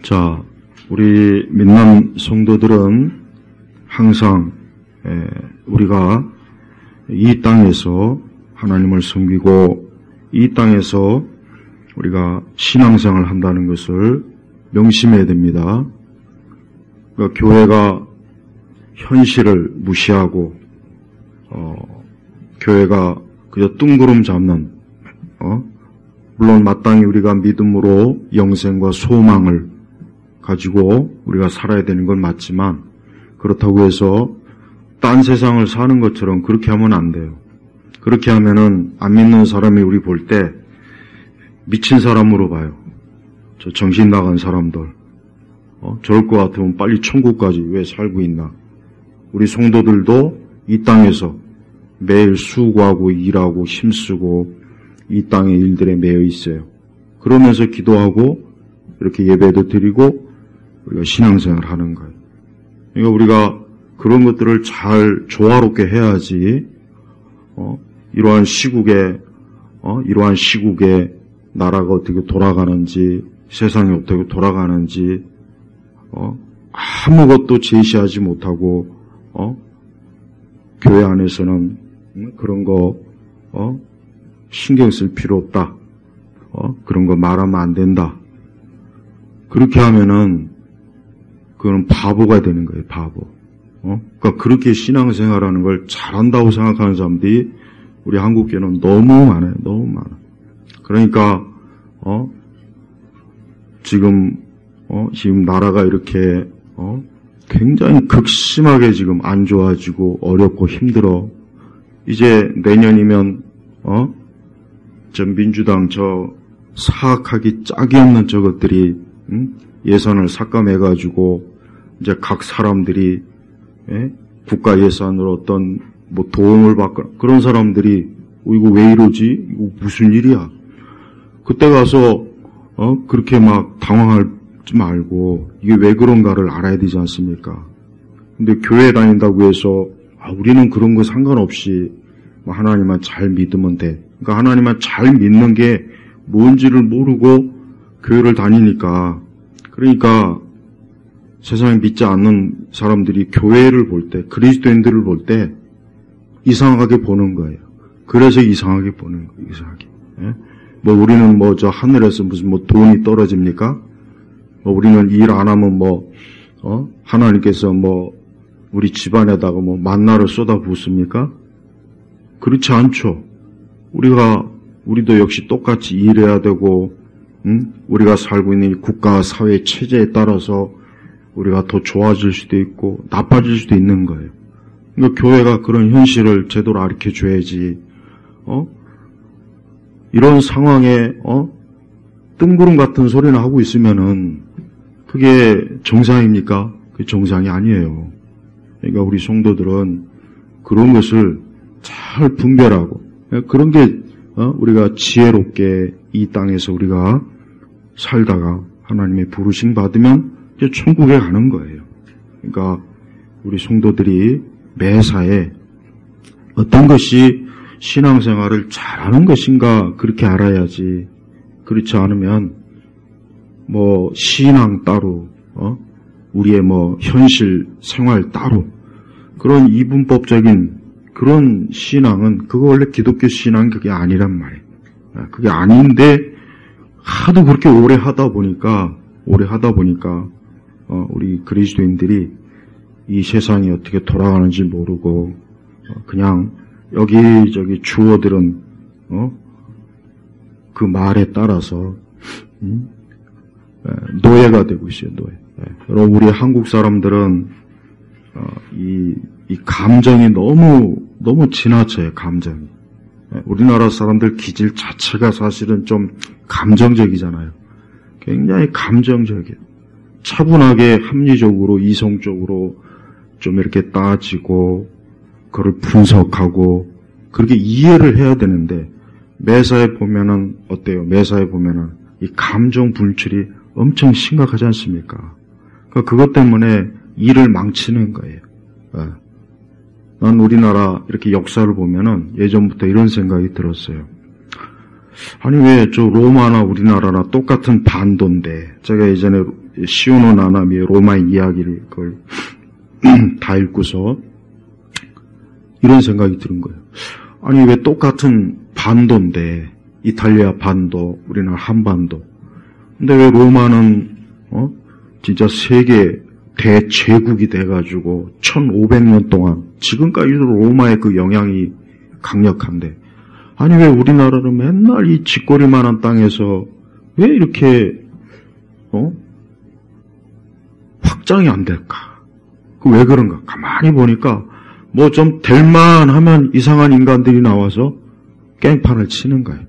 자, 우리 민남 성도들은 항상 우리가 이 땅에서 하나님을 섬기고 이 땅에서 우리가 신앙생활을 한다는 것을 명심해야 됩니다. 그러니까 교회가 현실을 무시하고 교회가 그저 뜬구름 잡는 물론 마땅히 우리가 믿음으로 영생과 소망을 가지고 우리가 살아야 되는 건 맞지만 그렇다고 해서 딴 세상을 사는 것처럼 그렇게 하면 안 돼요. 그렇게 하면은 안 믿는 사람이 우리 볼 때 미친 사람으로 봐요. 저 정신 나간 사람들. 저럴 것 같으면 빨리 천국까지 왜 살고 있나. 우리 성도들도 이 땅에서 매일 수고하고 일하고 힘쓰고 이 땅의 일들에 매여 있어요. 그러면서 기도하고 이렇게 예배도 드리고 우리가 신앙생활을 하는 거예요. 그러니까 우리가 그런 것들을 잘 조화롭게 해야지 이러한 시국에 나라가 어떻게 돌아가는지 세상이 어떻게 돌아가는지 아무것도 제시하지 못하고 교회 안에서는 그런 거 신경 쓸 필요 없다. 그런 거 말하면 안 된다. 그렇게 하면은 그건 바보가 되는 거예요. 바보. 그러니까 그렇게 신앙생활하는 걸 잘한다고 생각하는 사람들이 우리 한국교회는 너무 많아요. 너무 많아. 그러니까 지금 나라가 이렇게 굉장히 극심하게 지금 안 좋아지고 어렵고 힘들어. 이제 내년이면 저 민주당 저 사악하기 짝이 없는 저것들이 예산을 삭감해가지고 이제 각 사람들이 국가 예산으로 어떤 뭐 도움을 받고 그런 사람들이 이거 왜 이러지? 이거 무슨 일이야? 그때 가서 그렇게 막 당황하지 말고 이게 왜 그런가를 알아야 되지 않습니까? 근데 교회 다닌다고 해서 우리는 그런 거 상관없이 하나님만 잘 믿으면 돼. 그러니까 하나님만 잘 믿는 게 뭔지를 모르고 교회를 다니니까 그러니까 세상에 믿지 않는 사람들이 교회를 볼 때 그리스도인들을 볼 때 이상하게 보는 거예요. 그래서 이상하게 보는 거예요. 이상하게. 뭐 우리는 뭐 저 하늘에서 무슨 뭐 돈이 떨어집니까? 뭐 우리는 일 안 하면 하나님께서 뭐 우리 집안에다가 뭐 만나를 쏟아 붓습니까? 그렇지 않죠. 우리도 역시 똑같이 일해야 되고, 우리가 살고 있는 이 국가 사회 체제에 따라서 우리가 더 좋아질 수도 있고 나빠질 수도 있는 거예요. 그러니까 교회가 그런 현실을 제대로 가르쳐 줘야지. 이런 상황에 뜬구름 같은 소리나 하고 있으면은 그게 정상입니까? 그게 정상이 아니에요. 그러니까 우리 성도들은 그런 것을 잘 분별하고 그런 게 우리가 지혜롭게 이 땅에서 우리가 살다가 하나님의 부르심 받으면 이제 천국에 가는 거예요. 그러니까 우리 성도들이 매사에 어떤 것이 신앙생활을 잘하는 것인가 그렇게 알아야지. 그렇지 않으면 뭐 신앙 따로 우리의 뭐 현실 생활 따로 그런 이분법적인 그런 신앙은 그거 원래 기독교 신앙 그게 아니란 말이에요. 그게 아닌데 하도 그렇게 오래 하다 보니까 우리 그리스도인들이 이 세상이 어떻게 돌아가는지 모르고 그냥 여기저기 주어들은 그 말에 따라서 노예가 되고 있어요. 노예. 여러분 우리 한국 사람들은 이 감정이 너무 지나쳐요. 감정이. 우리나라 사람들 기질 자체가 사실은 좀 감정적이잖아요. 굉장히 감정적이에요. 차분하게 합리적으로 이성적으로 좀 이렇게 따지고 그걸 분석하고 그렇게 이해를 해야 되는데 매사에 보면은 어때요? 매사에 보면은 이 감정 분출이 엄청 심각하지 않습니까? 그러니까 그것 때문에 일을 망치는 거예요. 난 우리나라 이렇게 역사를 보면은 예전부터 이런 생각이 들었어요. 아니 왜 저 로마나 우리나라나 똑같은 반도인데, 제가 예전에 시오노 나나미의 로마의 이야기를 그걸 다 읽고서 이런 생각이 드는 거예요. 아니 왜 똑같은 반도인데, 이탈리아 반도, 우리나라 한반도. 근데 왜 로마는 진짜 세계 대제국이 돼가지고 1500년 동안 지금까지도 로마의 그 영향이 강력한데, 아니 왜 우리나라는 맨날 이 쥐꼬리만한 땅에서 왜 이렇게 확장이 안 될까? 왜 그런가? 가만히 보니까 뭐 좀 될만하면 이상한 인간들이 나와서 깽판을 치는 거예요.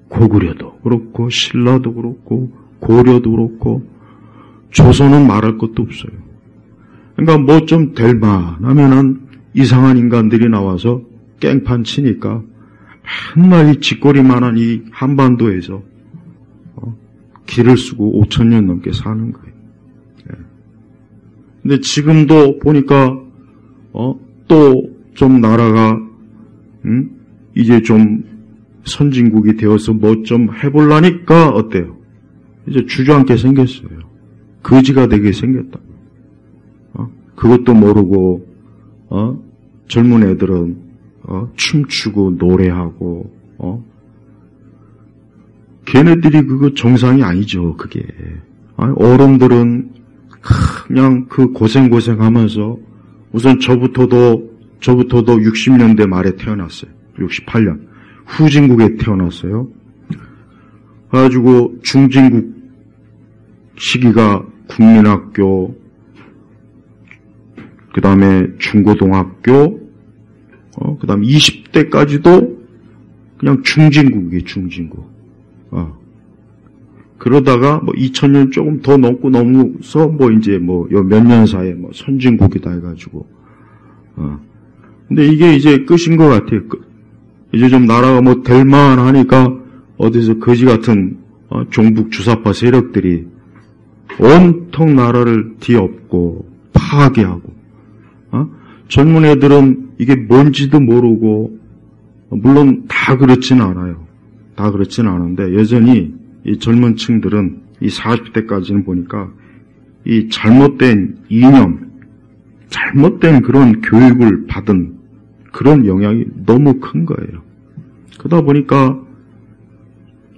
고구려도 그렇고 신라도 그렇고 고려도 그렇고 조선은 말할 것도 없어요. 그러니까 뭐 좀 될만하면은 이상한 인간들이 나와서 깽판 치니까 맨날 이 쥐꼬리만한 이 한반도에서 길을 쓰고 5000년 넘게 사는 거예요. 근데 지금도 보니까 또 좀 나라가 이제 좀 선진국이 되어서 뭐 좀 해보려니까 어때요? 이제 주저앉게 생겼어요. 거지가 되게 생겼다. 그것도 모르고 젊은 애들은 춤추고 노래하고 걔네들이 그거 정상이 아니죠. 그게 어른들은 그냥 그 고생하면서 우선 저부터도 60년대 말에 태어났어요. 68년 후진국에 태어났어요. 그래가지고 중진국 시기가 국민학교, 그 다음에 중고등학교, 그 다음에 20대까지도 그냥 중진국이에요, 중진국. 그러다가 뭐 2000년 조금 더 넘어서 뭐 이제 뭐 몇 년 사이에 뭐 선진국이다 해가지고. 근데 이게 이제 끝인 것 같아요. 이제 좀 나라가 뭐 될만 하니까 어디서 거지 같은 종북 주사파 세력들이 온통 나라를 뒤엎고 파괴하고, 젊은 애들은 이게 뭔지도 모르고, 물론 다 그렇진 않아요. 다 그렇진 않은데 여전히 이 젊은 층들은 이 40대까지는 보니까 이 잘못된 이념, 잘못된 그런 교육을 받은 그런 영향이 너무 큰 거예요. 그러다 보니까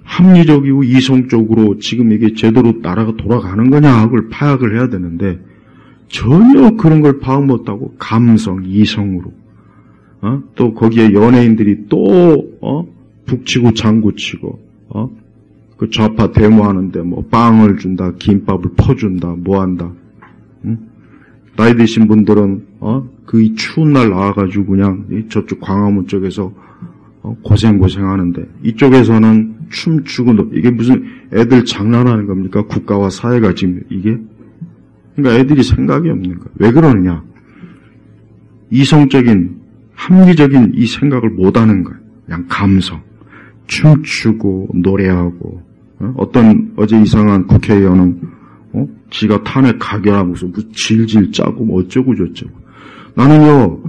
합리적이고 이성적으로 지금 이게 제대로 나라가 돌아가는 거냐 하고를 파악을 해야 되는데 전혀 그런 걸 파악 못하고 감성, 이성으로 또 거기에 연예인들이 또 북치고 장구치고 그 좌파 데모하는데 뭐 빵을 준다, 김밥을 퍼준다, 뭐한다. 나이 드신 분들은 그 추운 날 나와가지고 그냥 저쪽 광화문 쪽에서 고생하는데 이쪽에서는 춤추고 이게 무슨 애들 장난하는 겁니까? 국가와 사회가 지금 이게? 그러니까 애들이 생각이 없는 거예요. 왜 그러느냐? 이성적인 합리적인 이 생각을 못하는 거예요. 그냥 감성, 춤추고 노래하고 어제 이상한 국회의원은 지가 탄핵 가결하고서 무슨 질질 짜고 뭐 어쩌고 저쩌고. 나는요,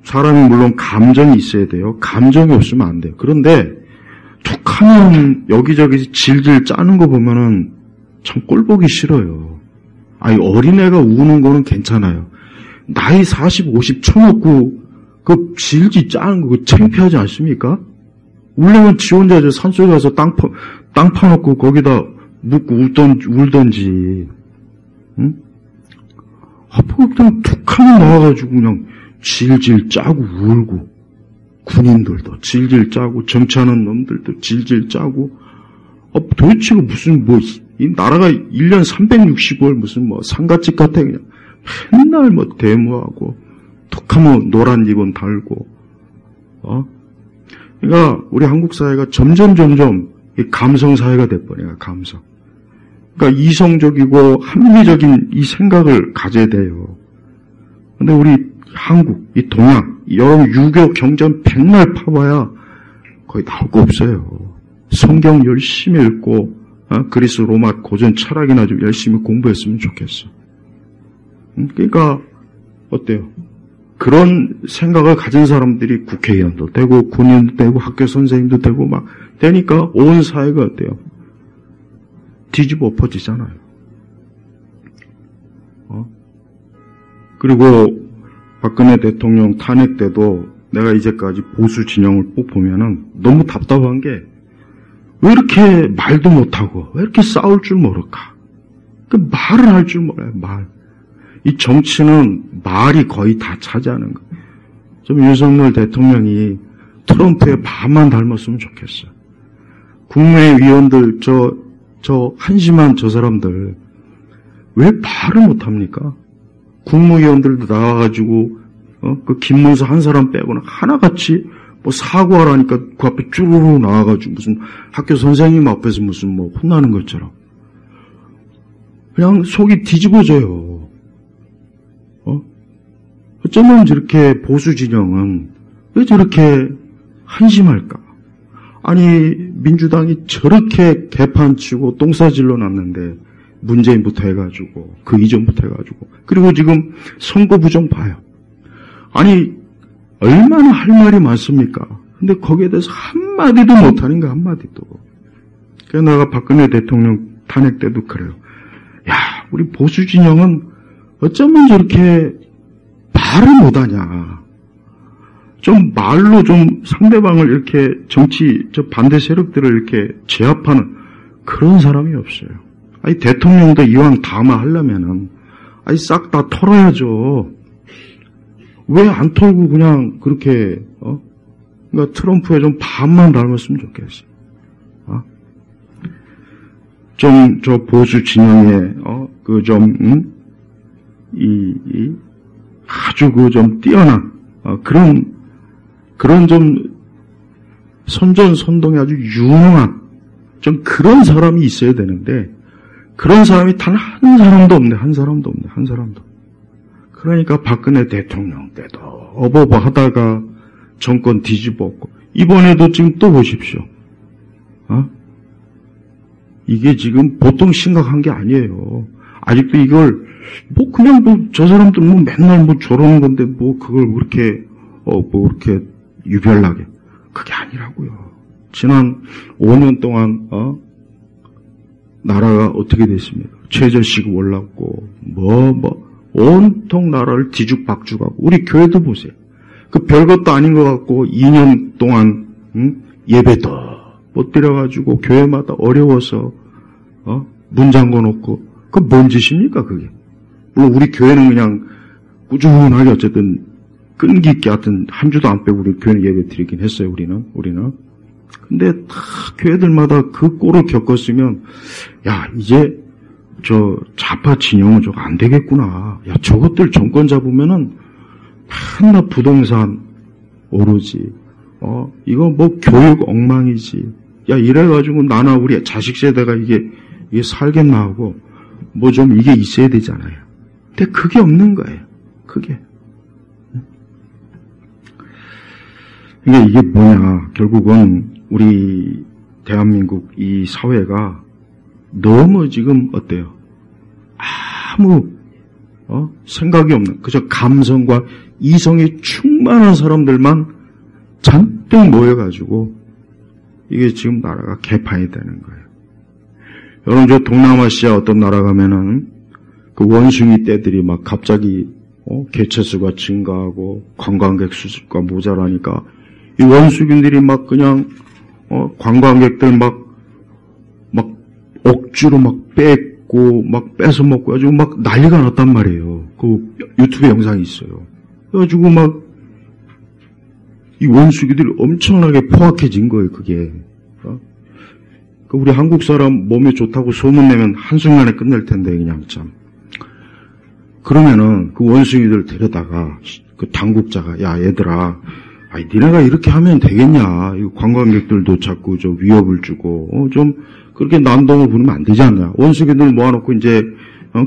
사람이 물론 감정이 있어야 돼요. 감정이 없으면 안 돼요. 그런데 툭하면 여기저기 질질 짜는 거 보면은 참 꼴보기 싫어요. 아니 어린애가 우는 거는 괜찮아요. 나이 40, 50 쳐놓고 그 질질 짜는 거 창피하지 않습니까? 울려면 지 혼자 저 산속에 가서 땅 파놓고 거기다 묻고 울던지, 응? 그냥 툭하면 나와가지고 그냥 질질 짜고 울고, 군인들도 질질 짜고, 정치하는 놈들도 질질 짜고, 도대체 무슨 이 나라가 1년 365일 무슨 상갓집 같아 그냥 맨날 데모하고, 툭하면 노란 리본 달고, 그러니까 우리 한국 사회가 점점 이 감성 사회가 돼버려요, 감성. 그러니까 이성적이고 합리적인 이 생각을 가져야 돼요. 근데 우리 한국, 이 동양, 여러분 유교 경전 100날 파봐야 거의 나올 거 없어요. 성경 열심히 읽고, 그리스 로마 고전 철학이나 좀 열심히 공부했으면 좋겠어. 그러니까, 어때요? 그런 생각을 가진 사람들이 국회의원도 되고, 군인도 되고, 학교 선생님도 되고, 막 되니까 온 사회가 어때요? 뒤집어 엎어지잖아요. 그리고 박근혜 대통령 탄핵 때도 내가 이제까지 보수 진영을 꼭 보면은 너무 답답한 게 왜 이렇게 말도 못하고 왜 이렇게 싸울 줄 모를까? 그 말을 할 줄 몰라요. 말. 이 정치는 말이 거의 다 차지하는 거예요. 좀 윤석열 대통령이 트럼프의 반만 닮았으면 좋겠어요. 국내 위원들 저 한심한 저 사람들 왜 말을 못합니까? 국무위원들도 나와가지고 그 김문수 한 사람 빼고는 하나같이 뭐 사과하라니까 그 앞에 쭈루루 나와가지고 무슨 학교 선생님 앞에서 무슨 뭐 혼나는 것처럼 그냥 속이 뒤집어져요. 어쩌면 저렇게 보수 진영은 왜 저렇게 한심할까? 아니 민주당이 저렇게 개판치고 똥싸질러 놨는데 문재인부터 해가지고 그 이전부터 해가지고 그리고 지금 선거 부정 봐요. 아니 얼마나 할 말이 많습니까? 근데 거기에 대해서 한마디도 못하는 거 한마디도. 그래서 내가 박근혜 대통령 탄핵 때도 그래요. 야 우리 보수 진영은 어쩌면 저렇게 말을 못하냐. 좀 말로 좀 상대방을 이렇게 정치 저 반대 세력들을 이렇게 제압하는 그런 사람이 없어요. 아니 대통령도 이왕 담화하려면은 아니 싹 다 털어야죠. 왜 안 털고 그냥 그렇게 그러니까 트럼프에 좀 반만 닮았으면 좋겠어요. 좀 저 보수 진영의 그 좀 아주 그 좀 뛰어난 그런 좀 선전선동에 아주 유능한 좀 그런 사람이 있어야 되는데 그런 사람이 단 한 사람도 없네. 한 사람도. 그러니까 박근혜 대통령 때도 어버버 하다가 정권 뒤집었고 이번에도 지금 또 보십시오. 이게 지금 보통 심각한 게 아니에요. 아직도 이걸 뭐 그냥 뭐 저 사람들 뭐 맨날 뭐 저러는 건데 뭐 그걸 그렇게 뭐 이렇게 유별나게 그게 아니라고요. 지난 5년 동안 나라가 어떻게 됐습니까? 최저시급 올랐고 온통 나라를 뒤죽박죽하고 우리 교회도 보세요. 그 별것도 아닌 것 같고 2년 동안 예배도 못 드려가지고 교회마다 어려워서 문 잠궈놓고 그 뭔 짓입니까 그게? 물론 우리 교회는 그냥 꾸준하게 어쨌든 끈기 있게 하여튼 한 주도 안 빼고 우리 교회는 예배 드리긴 했어요. 우리는. 근데 다 교회들마다 그 꼴을 겪었으면 야 이제 저 좌파 진영은 저거 안 되겠구나. 야 저것들 정권 잡으면은 맨날 부동산 오르지. 이거 뭐 교육 엉망이지. 야 이래가지고 나나 우리 자식 세대가 이게 살겠나 하고 뭐 좀 이게 있어야 되잖아요. 근데 그게 없는 거예요. 그게. 그러니까 이게 뭐냐. 결국은 우리 대한민국 이 사회가 너무 지금 어때요? 아무 생각이 없는 그저 감성과 이성이 충만한 사람들만 잔뜩 모여가지고 이게 지금 나라가 개판이 되는 거예요. 여러분 저 동남아시아 어떤 나라 가면은 그 원숭이 떼들이 막 갑자기 개체수가 증가하고 관광객 수가 모자라니까 이 원숭이들이 막 그냥 관광객들 막 억지로 막 뺏고 막 뺏어 먹고 가지고 막 난리가 났단 말이에요. 그 유튜브 영상이 있어요. 그래가지고 막 이 원숭이들이 엄청나게 포악해진 거예요. 그게. 그 우리 한국 사람 몸에 좋다고 소문내면 한순간에 끝낼 텐데 그냥 참. 그러면은 그 원숭이들 데려다가 그 당국자가 야 얘들아 아니 니네가 이렇게 하면 되겠냐. 이 관광객들도 자꾸 저 위협을 주고 좀 그렇게 난동을 부리면 안 되지 않냐. 원숭이들 모아놓고 이제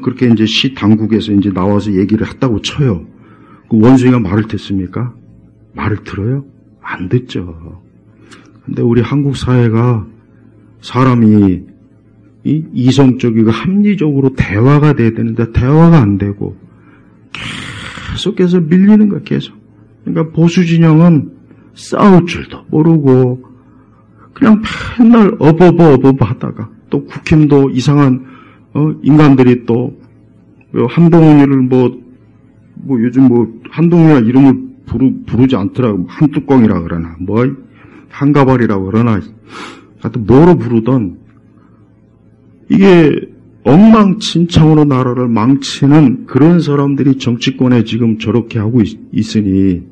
그렇게 이제 시 당국에서 이제 나와서 얘기를 했다고 쳐요. 그 원숭이가 말을 듣습니까? 말을 들어요? 안 듣죠. 근데 우리 한국 사회가 사람이 이성적이고 합리적으로 대화가 돼야 되는데 대화가 안 되고 계속해서 밀리는 거야 계속. 그러니까 보수 진영은 싸울 줄도 모르고 그냥 맨날 어버버 하다가 또 국힘도 이상한 인간들이 또 한동훈이를 뭐 요즘 한동훈이라 이름을 부르지 않더라고. 한뚜껑이라 그러나 한가발이라고 그러나 하여튼 뭐로 부르던 이게 엉망진창으로 나라를 망치는 그런 사람들이 정치권에 지금 저렇게 하고 있으니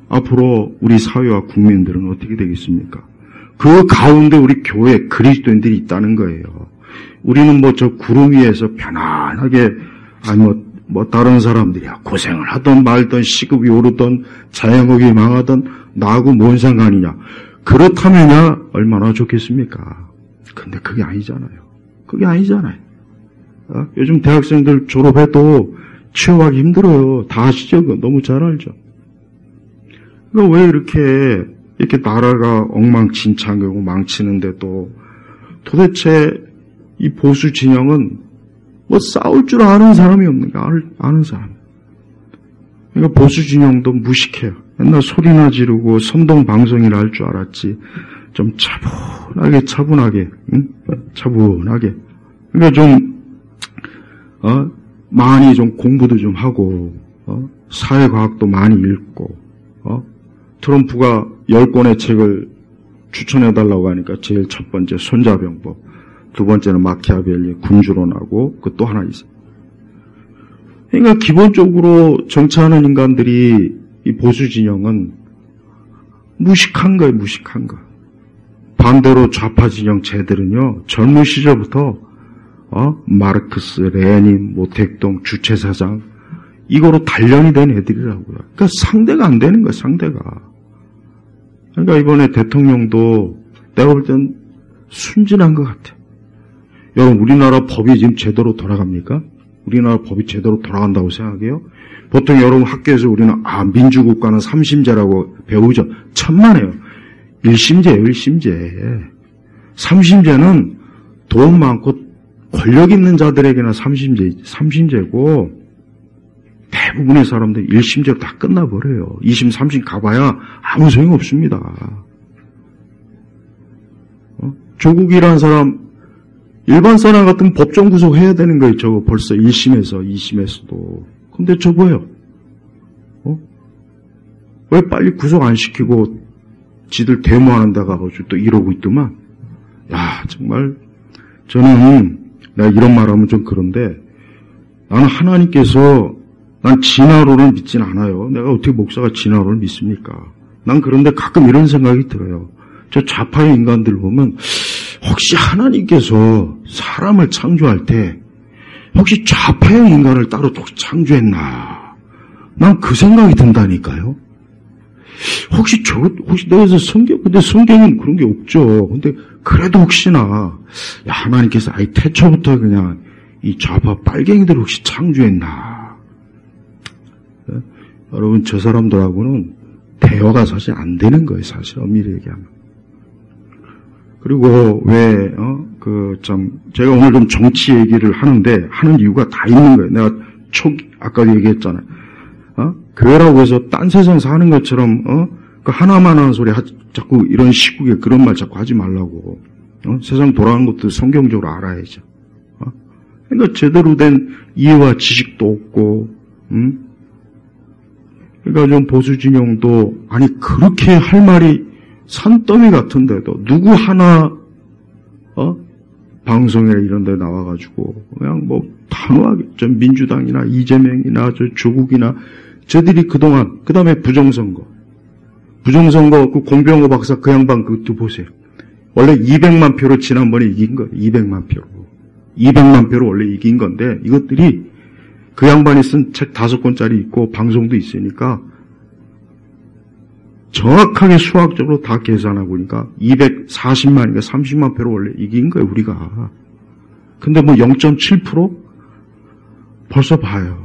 앞으로 우리 사회와 국민들은 어떻게 되겠습니까? 그 가운데 우리 교회 그리스도인들이 있다는 거예요. 우리는 저 구름 위에서 편안하게 다른 사람들이야 고생을 하던 말던 시급이 오르던 자영업이 망하던 나하고 뭔 상관이냐. 그렇다면야 얼마나 좋겠습니까? 근데 그게 아니잖아요. 그게 아니잖아요. 요즘 대학생들 졸업해도 취업하기 힘들어요. 다 아시죠? 너무 잘 알죠. 그러니까 왜 이렇게 나라가 엉망진창이고 망치는데도 도대체 이 보수 진영은 싸울 줄 아는 사람이 없는가? 아는 사람. 그러니까 보수 진영도 무식해요. 맨날 소리나 지르고 선동방송이라 할 줄 알았지. 좀 차분하게, 응? 차분하게. 그러니까 좀, 많이 좀 공부도 좀 하고, 사회과학도 많이 읽고, 트럼프가 10권의 책을 추천해달라고 하니까 제일 첫 번째 손자병법, 두 번째는 마키아벨리 군주론하고 그 또 하나 있어요. 그러니까 기본적으로 정치하는 인간들이 이 보수 진영은 무식한 거예요, 무식한 거. 반대로 좌파 진영 쟤들은요, 젊은 시절부터 마르크스, 레닌, 모택동, 주체사상 이거로 단련이 된 애들이라고요. 그러니까 상대가 안 되는 거예요, 상대가. 그러니까 이번에 대통령도 내가 볼 땐 순진한 것 같아. 여러분, 우리나라 법이 지금 제대로 돌아갑니까? 우리나라 법이 제대로 돌아간다고 생각해요? 보통 여러분 학교에서 우리는 민주국가는 3심제라고 배우죠. 천만에요. 1심제예요, 1심제. 3심제는 돈 많고 권력 있는 자들에게나 3심제고 대부분의 사람들 1심제로 다 끝나버려요. 2심, 3심 가봐야 아무 소용 없습니다. 조국이라는 사람, 일반 사람 같은 법정 구속해야 되는 거예요. 저거 벌써 1심에서, 2심에서도. 근데 저 뭐예요? 왜 빨리 구속 안 시키고 지들 데모하는 데 가가지고 또 이러고 있더만. 야, 정말 저는 내가 이런 말하면 좀 그런데 나는 하나님께서 난 진화론을 믿진 않아요. 내가 어떻게 목사가 진화론을 믿습니까? 난 그런데 가끔 이런 생각이 들어요. 저 좌파의 인간들 보면 혹시 하나님께서 사람을 창조할 때 혹시 좌파의 인간을 따로 창조했나? 난 그 생각이 든다니까요. 혹시 내가 근데 성경은 그런 게 없죠. 근데 그래도 혹시나 하나님께서 아예 태초부터 그냥 이 좌파 빨갱이들 혹시 창조했나? 네? 여러분, 저 사람들하고는 대화가 사실 안 되는 거예요, 사실 엄밀히 얘기하면. 그리고 제가 오늘 좀 정치 얘기를 하는 이유가 다 있는 거예요. 내가 아까도 얘기했잖아요. 교회라고 해서 딴 세상 사는 것처럼, 그 하나만 하는 소리 자꾸 이런 시국에 그런 말 자꾸 하지 말라고. 세상 돌아가는 것도 성경적으로 알아야죠. 그러니까 제대로 된 이해와 지식도 없고, 그러니까 좀 보수 진영도, 그렇게 할 말이 산더미 같은데도, 누구 하나, 방송에 이런 데 나와가지고, 그냥 단호하게, 민주당이나 이재명이나 조국이나, 저들이 그동안, 그 다음에 부정선거, 그 공병호 박사 그 양반 그것도 보세요. 원래 200만 표로 지난번에 이긴 거예요. 200만 표로. 200만 표로 원래 이긴 건데, 이것들이 그 양반이 쓴 책 5권짜리 있고, 방송도 있으니까, 정확하게 수학적으로 다 계산하고 보니까 240만인가 30만 표로 원래 이긴 거예요, 우리가. 근데 0.7%? 벌써 봐요.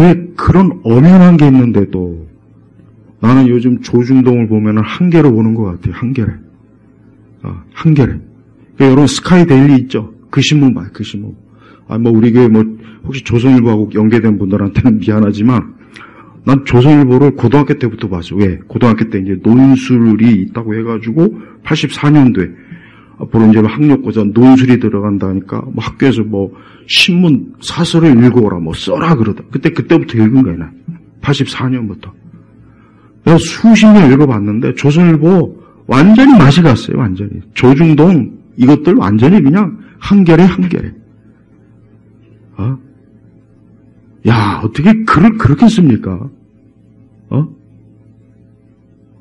왜 그런 엄연한 게 있는데도 나는 요즘 조중동을 보면은 한계로 보는 것 같아요, 한계래. 한계래. 그러니까 여러분 스카이 데일리 있죠? 그 신문 봐요, 그 신문. 우리 교회 혹시 조선일보하고 연계된 분들한테는 미안하지만, 난 조선일보를 고등학교 때부터 봤어. 왜? 고등학교 때 이제 논술이 있다고 해가지고 84년도에 앞으로 이제 학력고사 논술이 들어간다니까 뭐 학교에서 뭐 신문 사설을 읽어오라 뭐 써라 그러다. 그때부터 읽은 거야. 나. 84년부터. 내가 수십 년 읽어봤는데 조선일보 완전히 맛이 갔어요. 완전히. 조중동 이것들 완전히 그냥 한결에. 야, 어떻게 글을 그렇게 씁니까?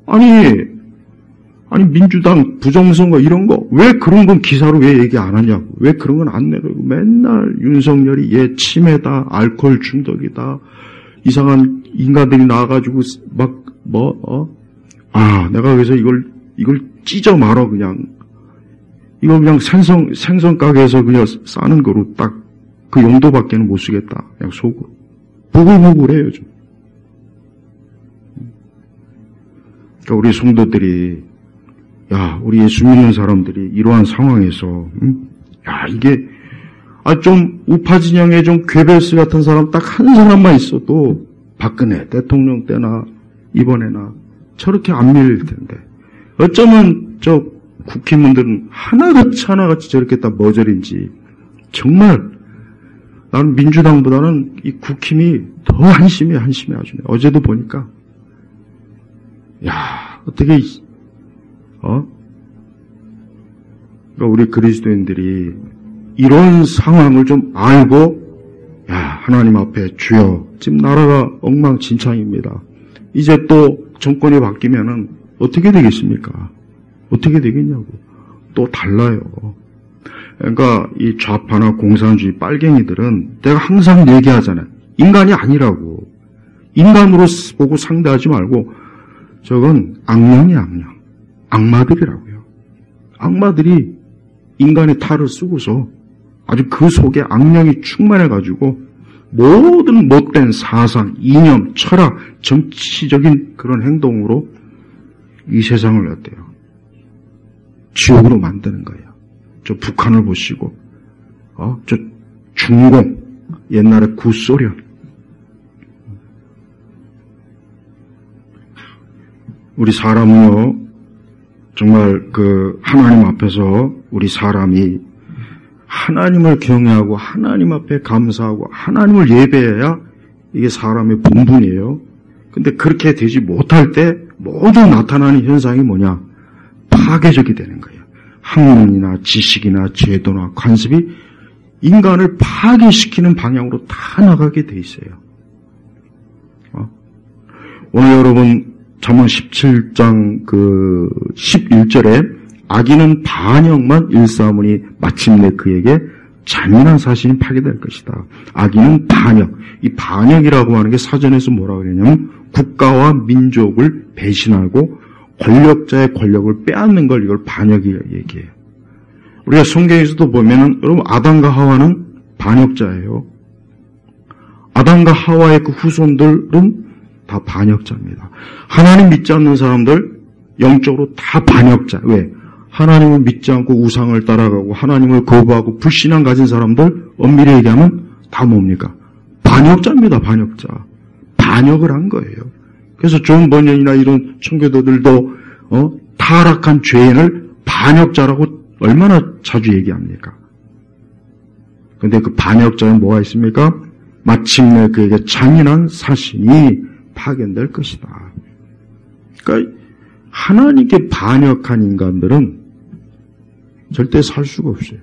아니, 민주당 부정선거 이런 거, 왜 그런 건 기사로 왜 얘기 안 하냐고. 왜 그런 건 안 내려고. 맨날 윤석열이 얘 치매다, 알코올 중독이다, 이상한 인간들이 나와가지고 내가 그래서 이걸 찢어 말어, 그냥. 이거 그냥 생선 가게에서 그냥 싸는 거로 딱 그 용도밖에는 못 쓰겠다. 그냥 속으로. 부글부글해요, 좀. 그러니까 우리 성도들이, 우리 예수 믿는 사람들이 이러한 상황에서, 이게, 좀 우파 진영에 좀 괴벨스 같은 사람 딱 한 사람만 있어도 박근혜 대통령 때나 이번에나 저렇게 안 밀릴 텐데. 어쩌면 저 국힘분들은 하나같이 저렇게 다 머저린지, 정말 나는 민주당보다는 이 국힘이 더 한심해 아주. 어제도 보니까, 어떻게, 그러니까 우리 그리스도인들이 이런 상황을 좀 알고, 하나님 앞에 주여, 지금 나라가 엉망진창입니다. 이제 또 정권이 바뀌면은 어떻게 되겠습니까? 어떻게 되겠냐고. 또 달라요. 그러니까 이 좌파나 공산주의 빨갱이들은 내가 항상 얘기하잖아요. 인간이 아니라고. 인간으로 보고 상대하지 말고 저건 악령이야, 악령. 악마들이라고요. 악마들이 인간의 탈을 쓰고서 아주 그 속에 악령이 충만해가지고 모든 못된 사상, 이념, 철학, 정치적인 그런 행동으로 이 세상을 어때요? 지옥으로 만드는 거예요. 저 북한을 보시고, 저 중공, 옛날에 구소련. 우리 사람은요, 정말 하나님 앞에서 우리 사람이 하나님을 경외하고 하나님 앞에 감사하고 하나님을 예배해야 이게 사람의 본분이에요. 근데 그렇게 되지 못할 때 모두 나타나는 현상이 뭐냐? 파괴적이 되는 거예요. 학문이나 지식이나 제도나 관습이 인간을 파괴시키는 방향으로 다 나가게 돼 있어요. 오늘 여러분 잠언 17장 11절에 악인은 반역만 일삼으니 마침내 그에게 잔인한 사신이 파괴될 것이다. 악인은 반역. 이 반역이라고 하는 게 사전에서 뭐라고 그러냐면 국가와 민족을 배신하고 권력자의 권력을 빼앗는 걸 이걸 반역이라고 얘기해요. 우리가 성경에서도 보면은 여러분 아담과 하와는 반역자예요. 아담과 하와의 그 후손들은 다 반역자입니다. 하나님 믿지 않는 사람들 영적으로 다 반역자. 왜? 하나님을 믿지 않고 우상을 따라가고 하나님을 거부하고 불신앙 가진 사람들 엄밀히 얘기하면 다 뭡니까? 반역자입니다. 반역자. 반역을 한 거예요. 그래서 존 번연이나 이런 청교도들도 타락한 죄인을 반역자라고 얼마나 자주 얘기합니까? 그런데 그 반역자는 뭐가 있습니까? 마침내 그에게 잔인한 사신이 파견될 것이다. 그러니까 하나님께 반역한 인간들은 절대 살 수가 없어요.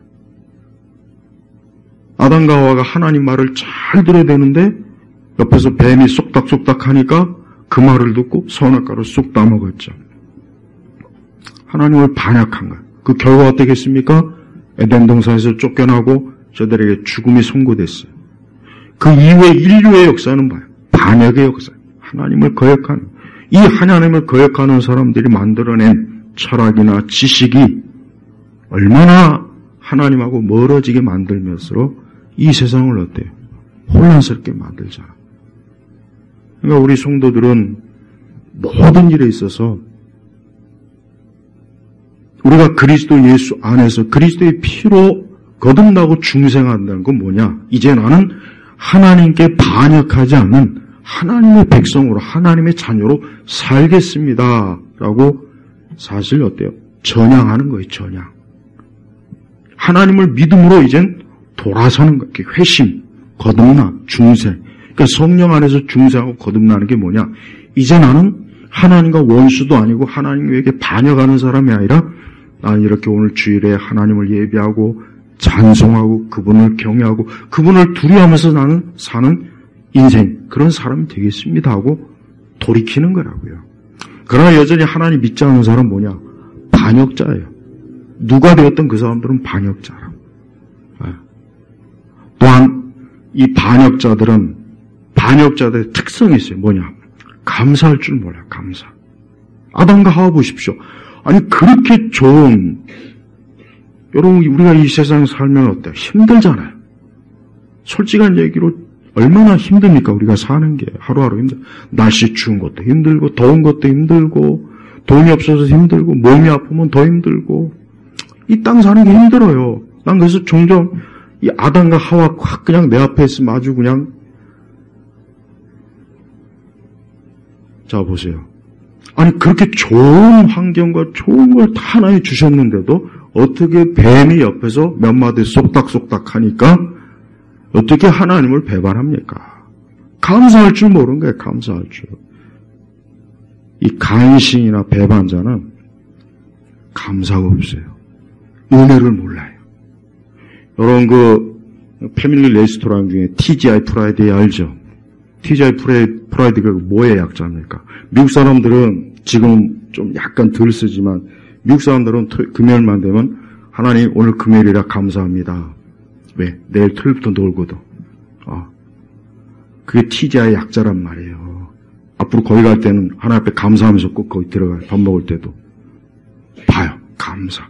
아담과 하와가 하나님 말을 잘 들어야 되는데 옆에서 뱀이 쏙닥쏙닥 하니까 그 말을 듣고 선악과를 쏙 따먹었죠. 하나님을 반역한 거예요. 그 결과가 어떻겠습니까? 에덴 동산에서 쫓겨나고 저들에게 죽음이 선고됐어요. 그 이후에 인류의 역사는 봐요. 반역의 역사. 하나님을 거역하는. 이 하나님을 거역하는 사람들이 만들어낸 철학이나 지식이 얼마나 하나님하고 멀어지게 만들면서 이 세상을 어때요? 혼란스럽게 만들잖아. 그러니까 우리 성도들은 모든 일에 있어서 우리가 그리스도 예수 안에서 그리스도의 피로 거듭나고 중생한다는 건 뭐냐? 이제 나는 하나님께 반역하지 않는 하나님의 백성으로 하나님의 자녀로 살겠습니다. 라고 사실 어때요? 전향하는 거예요. 전향. 하나님을 믿음으로 이젠 돌아서는 거예요. 회심, 거듭남, 중생. 그러니까 성령 안에서 중생하고 거듭나는 게 뭐냐? 이제 나는 하나님과 원수도 아니고 하나님에게 반역하는 사람이 아니라 나는 이렇게 오늘 주일에 하나님을 예배하고 찬송하고 그분을 경외하고 그분을 두려워하면서 나는 사는 인생, 그런 사람이 되겠습니다 하고 돌이키는 거라고요. 그러나 여전히 하나님 믿지 않는 사람은 뭐냐? 반역자예요. 누가 되었던 그 사람들은 반역자라. 또한 이 반역자들의 특성이 있어요. 뭐냐? 감사할 줄 몰라요. 감사. 아담과 하와 보십시오. 아니 그렇게 좋은, 여러분 우리가 이 세상 살면 어때요? 힘들잖아요. 솔직한 얘기로 얼마나 힘듭니까? 우리가 사는 게 하루하루 힘들어. 날씨 추운 것도 힘들고 더운 것도 힘들고 돈이 없어서 힘들고 몸이 아프면 더 힘들고 이 땅 사는 게 힘들어요. 난 그래서 종종 이 아담과 하와 확 그냥 내 앞에 있으면 아주 그냥, 자 보세요. 아니 그렇게 좋은 환경과 좋은 걸 다 하나님 주셨는데도 어떻게 뱀이 옆에서 몇 마디 쏙닥쏙닥 하니까 어떻게 하나님을 배반합니까? 감사할 줄 모르는 거예요. 감사할 줄. 이 간신이나 배반자는 감사가 없어요. 은혜를 몰라요. 여러분 그 패밀리 레스토랑 중에 TGI 프라이드 알죠? TGI 프라이드가 뭐의 약자입니까? 미국 사람들은 지금 좀 약간 덜 쓰지만 미국 사람들은 금요일만 되면 하나님 오늘 금요일이라 감사합니다. 왜? 내일 토요일부터 놀거든. 그게 TGI 약자란 말이에요. 앞으로 거기 갈 때는 하나님 앞에 감사하면서 꼭 거기 들어가요. 밥 먹을 때도. 봐요. 감사.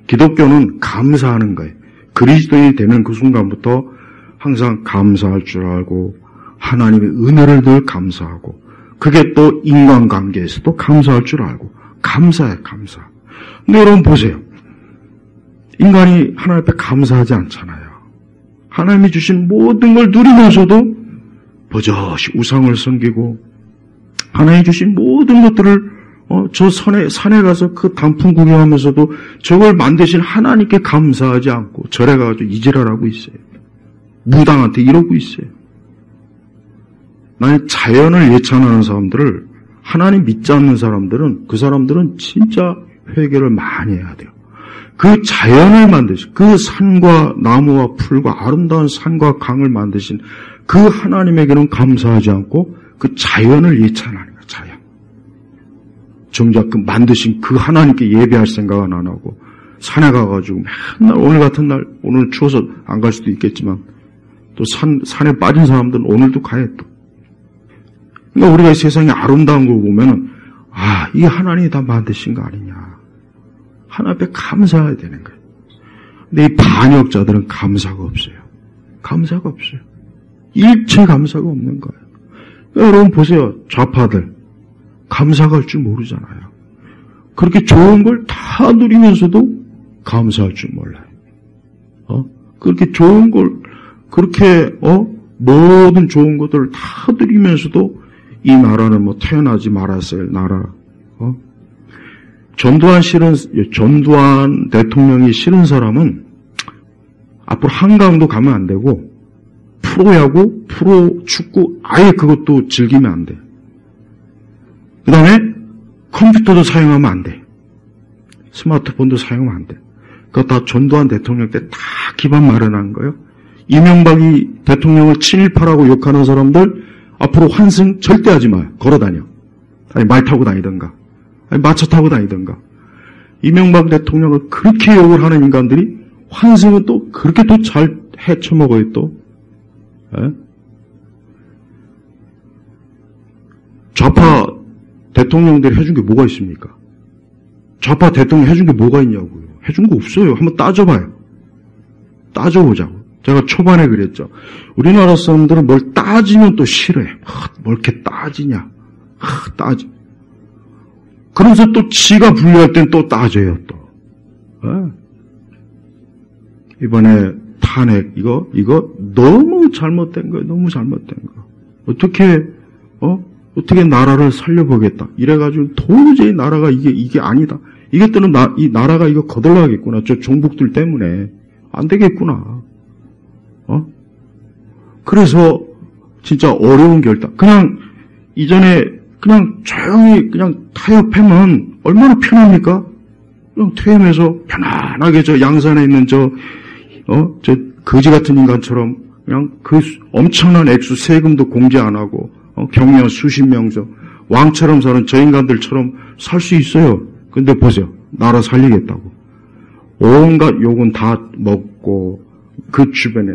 기독교는 감사하는 거예요. 그리스도인이 되는 그 순간부터 항상 감사할 줄 알고 하나님의 은혜를 늘 감사하고 그게 또 인간관계에서도 감사할 줄 알고 감사해. 근데 여러분 보세요. 인간이 하나님 앞에 감사하지 않잖아요. 하나님이 주신 모든 걸 누리면서도 버젓이 우상을 섬기고 하나님이 주신 모든 것들을 저 산에 가서 그 단풍 구경하면서도 저걸 만드신 하나님께 감사하지 않고 절에 가서 이지랄하고 있어요. 무당한테 이러고 있어요. 나의 자연을 예찬하는 사람들을, 하나님 믿지 않는 사람들은, 그 사람들은 진짜 회개를 많이 해야 돼요. 그 자연을 만드신, 그 산과 나무와 풀과 아름다운 산과 강을 만드신 그 하나님에게는 감사하지 않고 그 자연을 예찬하는 거예요. 자연. 정작 그 만드신 그 하나님께 예배할 생각은 안 하고 산에 가가지고 맨날 오늘 같은 날, 오늘 추워서 안 갈 수도 있겠지만 또 산에 빠진 사람들은 오늘도 가야 또. 그러니까 우리가 이 세상에 아름다운 거 보면은 이게 하나님이 다 만드신 거 아니냐. 하나님 앞에 감사해야 되는 거예요. 근데 이 반역자들은 감사가 없어요. 일체 감사가 없는 거예요. 그러니까 여러분 보세요. 좌파들. 감사가 할 줄 모르잖아요. 그렇게 좋은 걸 다 누리면서도 감사할 줄 몰라요. 그렇게 좋은 걸, 그렇게, 모든 좋은 것들을 다 누리면서도 이 나라는 뭐 태어나지 말았어요, 나라. 전두환 대통령이 싫은 사람은 앞으로 한강도 가면 안 되고, 프로야구, 프로 축구, 아예 그것도 즐기면 안 돼. 그 다음에 컴퓨터도 사용하면 안 돼. 스마트폰도 사용하면 안 돼. 그거 다 전두환 대통령 때 다 기반 마련한 거예요. 이명박이 대통령을 친일파라고 욕하는 사람들 앞으로 환승 절대 하지 마요. 걸어다녀. 아니 말 타고 다니던가. 아니 마차 타고 다니던가. 이명박 대통령을 그렇게 욕을 하는 인간들이 환승은 또 그렇게 또 잘 헤쳐먹어요 또. 에? 좌파 대통령들이 해준 게 뭐가 있습니까? 좌파 대통령 해준 게 뭐가 있냐고요. 해준 거 없어요. 한번 따져봐요. 따져보자고. 제가 초반에 그랬죠. 우리나라 사람들은 뭘 따지면 또 싫어해. 뭘 이렇게 따지냐. 따지. 그러면서 또 지가 분류할 땐 또 따져요, 또. 이번에 탄핵, 이거 너무 잘못된 거예요. 너무 잘못된 거. 어떻게 나라를 살려보겠다. 이래가지고 도저히 나라가 이게 아니다. 이것들은 이 나라가 이거 거덜나겠구나. 저 종북들 때문에. 안 되겠구나. 그래서 진짜 어려운 결단. 그냥 이전에 그냥 조용히 그냥 타협하면 얼마나 편합니까? 그냥 퇴임해서 편안하게 저 양산에 있는 저 거지 같은 인간처럼 그냥 그 엄청난 액수 세금도 공제 안 하고 경력 수십 명저 왕처럼 사는 저 인간들처럼 살 수 있어요. 근데 보세요. 나라 살리겠다고. 온갖 욕은 다 먹고 그 주변에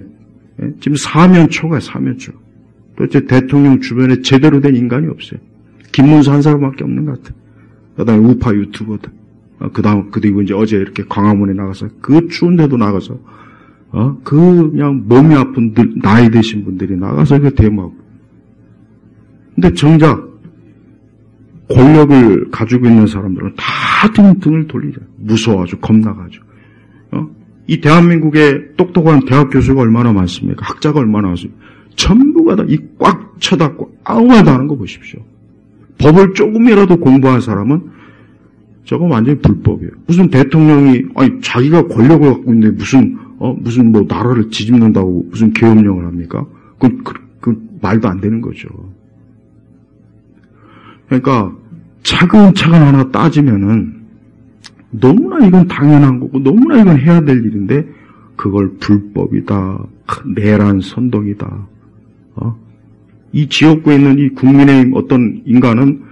지금 사면초가 사면초. 도대체 대통령 주변에 제대로 된 인간이 없어요. 김문수 한 사람밖에 없는 것 같아요. 그다음에 우파 유튜버들. 그리고 이제 어제 이렇게 광화문에 나가서 그 추운 데도 나가서 그냥 몸이 아픈 나이 드신 분들이 나가서 그 데모하고. 근데 정작 권력을 가지고 있는 사람들은 다 등을 돌리죠. 무서워가지고 겁나가지고. 이 대한민국에 똑똑한 대학 교수가 얼마나 많습니까? 학자가 얼마나 많습니까? 전부가 다 이 꽉 쳐닫고 아무 말도 안 하는 거 보십시오. 법을 조금이라도 공부한 사람은 저거 완전히 불법이에요. 무슨 대통령이 자기가 권력을 갖고 있는데 무슨 뭐 나라를 뒤집는다고 무슨 계엄령을 합니까? 그 말도 안 되는 거죠. 그러니까 차근차근 하나 따지면은 너무나 이건 당연한 거고 너무나 이건 해야 될 일인데 그걸 불법이다, 내란 선동이다. 이 지역구에 있는 이 국민의힘 어떤 인간은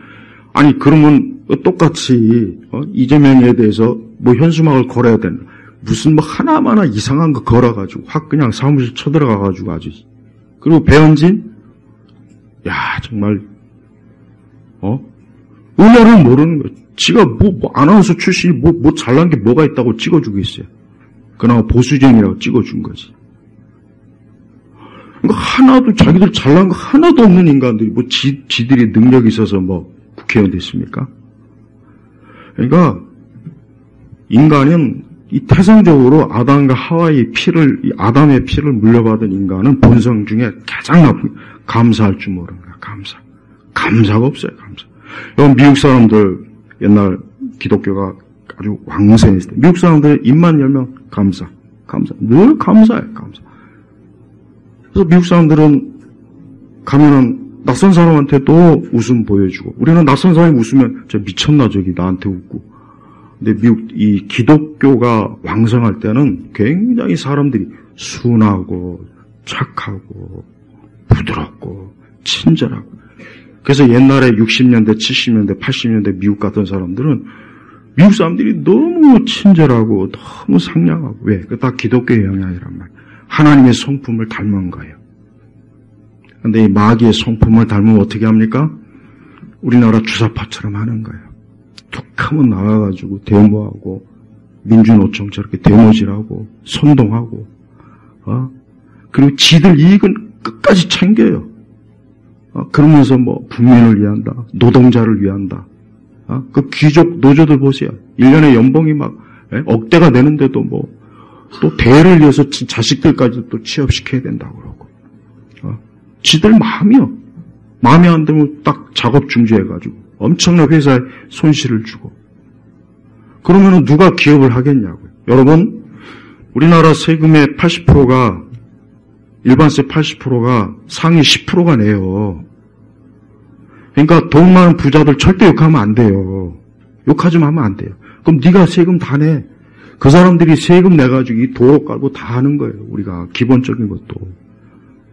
그러면 똑같이 이재명에 대해서 뭐 현수막을 걸어야 된다. 무슨 뭐 하나마나 이상한 거 걸어가지고 확 그냥 사무실 쳐들어가가지고 아주. 그리고 배현진, 야 정말 은혜를 모르는 거예요. 지가 뭐 아나운서 출신이 뭐 잘난 게 뭐가 있다고 찍어주고 있어요. 그나마 보수쟁이라고 찍어준 거지. 그러니까 하나도 자기들 잘난 거 하나도 없는 인간들이 뭐 지들이 능력이 있어서 뭐 국회의원 됐습니까? 그러니까 인간은 이 태생적으로 아담과 하와의 아담의 피를 물려받은 인간은 본성 중에 가장 나쁜 감사할 줄 모르는 거야. 감사가 없어요. 감사. 여러분 미국 사람들 옛날 기독교가 아주 왕성했을 때 미국 사람들 입만 열면 감사. 늘 감사해. 감사. 그래서 미국 사람들은 가면은 낯선 사람한테도 웃음 보여주고 우리는 낯선 사람이 웃으면 저 미쳤나 저기 나한테 웃고. 근데 미국 이 기독교가 왕성할 때는 굉장히 사람들이 순하고 착하고 부드럽고 친절하고. 그래서 옛날에 60년대, 70년대, 80년대 미국 같은 사람들은 미국 사람들이 너무 친절하고 너무 상냥하고. 왜? 그게 다 기독교의 영향이란 말이에요. 하나님의 성품을 닮은 거예요. 그런데 이 마귀의 성품을 닮으면 어떻게 합니까? 우리나라 주사파처럼 하는 거예요. 툭 하면 나와가지고 데모하고 민주노총 저렇게 데모질하고 선동하고 그리고 지들 이익은 끝까지 챙겨요. 그러면서 뭐 국민을 위한다, 노동자를 위한다. 그 귀족 노조들 보세요. 1년에 연봉이 막 억대가 되는데도 뭐 또 대를 위해서 자식들까지 또 취업시켜야 된다고 그러고. 지들 마음이 안 되면 딱 작업 중지해가지고 엄청난 회사에 손실을 주고. 그러면은 누가 기업을 하겠냐고요. 여러분, 우리나라 세금의 80%가 일반세 80%가 상위 10%가 내요. 그러니까 돈 많은 부자들 절대 욕하면 안 돼요. 욕하지 마 하면 안 돼요. 그럼 네가 세금 다 내. 그 사람들이 세금 내가지고 이 도로 깔고 다 하는 거예요. 우리가 기본적인 것도.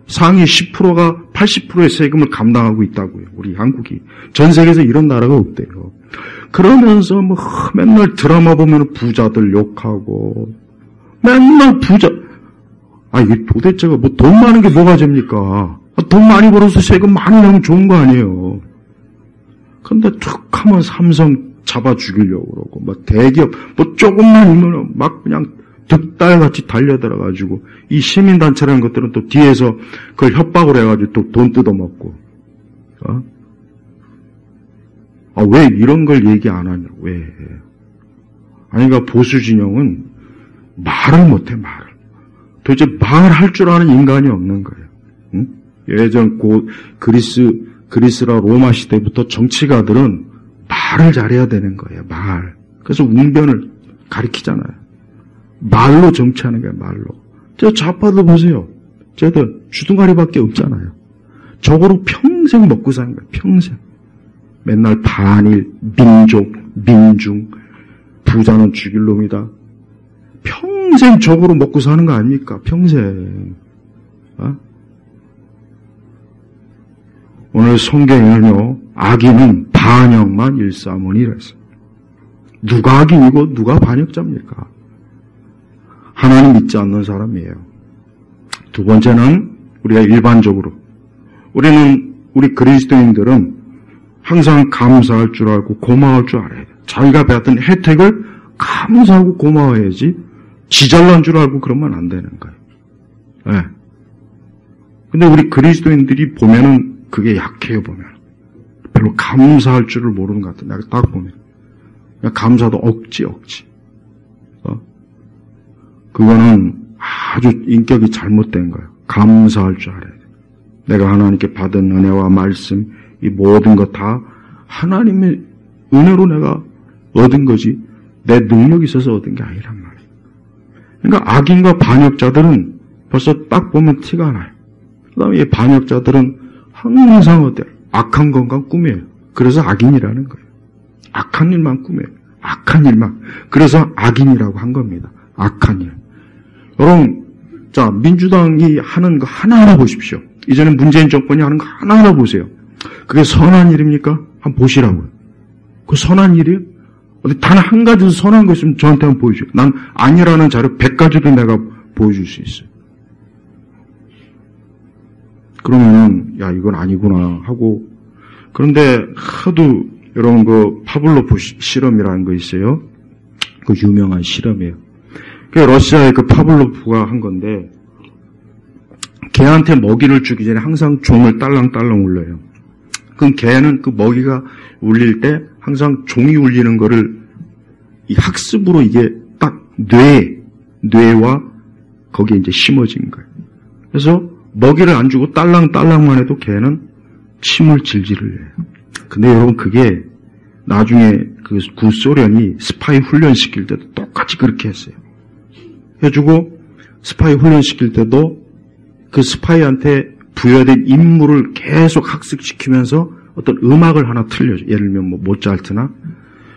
상위 10%가 80%의 세금을 감당하고 있다고요. 우리 한국이. 전 세계에서 이런 나라가 없대요. 그러면서 뭐 맨날 드라마 보면 부자들 욕하고 맨날 부자. 이게 도대체가 뭐 돈 많은 게 뭐가 됩니까? 돈 많이 벌어서 세금 많이 내면 좋은 거 아니에요. 근데 툭 하면 삼성 잡아 죽이려고 그러고, 뭐 대기업, 뭐 조금만 있으면 막 그냥 득달같이 달려들어가지고, 이 시민단체라는 것들은 또 뒤에서 그걸 협박을 해가지고 또 돈 뜯어먹고, 왜 이런 걸 얘기 안 하냐, 왜. 그러니까 보수진영은 말을 못해, 말을. 도대체 말할 줄 아는 인간이 없는 거예요. 응? 예전 그리스라 로마 시대부터 정치가들은 말을 잘해야 되는 거예요. 말. 그래서 웅변을 가리키잖아요. 말로 정치하는 거예요. 말로. 저 좌파들 보세요. 쟤들 주둥아리밖에 없잖아요. 저거로 평생 먹고 사는 거예요. 평생. 맨날 반일, 민족, 민중, 부자는 죽일 놈이다. 평생 저거로 먹고 사는 거 아닙니까? 평생. 어? 오늘 성경에는요, 악인은 반역만 일삼으니라 했어요. 누가 악인이고 누가 반역자입니까? 하나님 믿지 않는 사람이에요. 두 번째는 우리가 일반적으로 우리 그리스도인들은 항상 감사할 줄 알고 고마울 줄 알아야 돼요. 자기가 받은 혜택을 감사하고 고마워해야지 지잘난 줄 알고 그러면 안 되는 거예요. 네. 근데 우리 그리스도인들이 보면은 그게 약해요, 보면. 별로 감사할 줄을 모르는 것 같아요. 내가 딱 보면. 그냥 감사도 억지. 그거는 아주 인격이 잘못된 거예요. 감사할 줄 알아야 돼요. 내가 하나님께 받은 은혜와 말씀, 이 모든 것 다 하나님의 은혜로 내가 얻은 거지, 내 능력이 있어서 얻은 게 아니란 말이에요. 그러니까 악인과 반역자들은 벌써 딱 보면 티가 나요. 그 다음에 이 반역자들은 항상 어때요? 악한 것만 꿈이에요. 그래서 악인이라는 거예요. 악한 일만 꿈이에요. 악한 일만. 그래서 악인이라고 한 겁니다. 악한 일. 여러분, 자, 민주당이 하는 거 하나하나 보십시오. 이전에 문재인 정권이 하는 거 하나하나 보세요. 그게 선한 일입니까? 한번 보시라고요. 그 선한 일이에요? 어디 단 한 가지도 선한 거 있으면 저한테 한번 보여줘요. 난 아니라는 자료 100가지도 내가 보여줄 수 있어요. 그러면은, 야, 이건 아니구나 하고. 그런데 하도 여러분 그 파블로프 실험이라는 거 있어요. 그 유명한 실험이에요. 그 러시아의 그 파블로프가 한 건데, 개한테 먹이를 주기 전에 항상 종을 딸랑딸랑 울려요. 그럼 개는 그 먹이가 울릴 때 항상 종이 울리는 거를 이 학습으로 이게 딱 뇌와 거기에 이제 심어진 거예요. 그래서 먹이를 안 주고 딸랑딸랑만 해도 개는 침을 질질 흘려요. 근데 여러분 그게 나중에 그 구소련이 스파이 훈련시킬 때도 똑같이 그렇게 했어요. 해주고 스파이 훈련시킬 때도 그 스파이한테 부여된 임무를 계속 학습시키면서 어떤 음악을 하나 틀려줘. 예를 들면 뭐 모차르트나.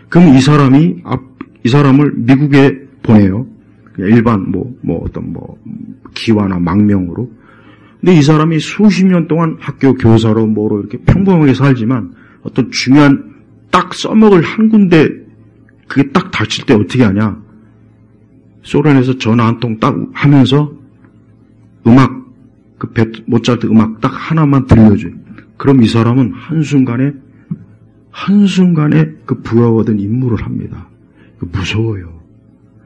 그럼 이 사람을 미국에 보내요. 일반 어떤 기와나 망명으로. 근데 이 사람이 수십 년 동안 학교 교사로 뭐로 이렇게 평범하게 살지만 어떤 중요한 딱 써먹을 한 군데 그게 딱 닥칠 때 어떻게 하냐. 소련에서 전화 한 통 딱 하면서 음악, 모차르트 음악 딱 하나만 들려줘요. 그럼 이 사람은 한순간에 그 부여받은 임무를 합니다. 무서워요.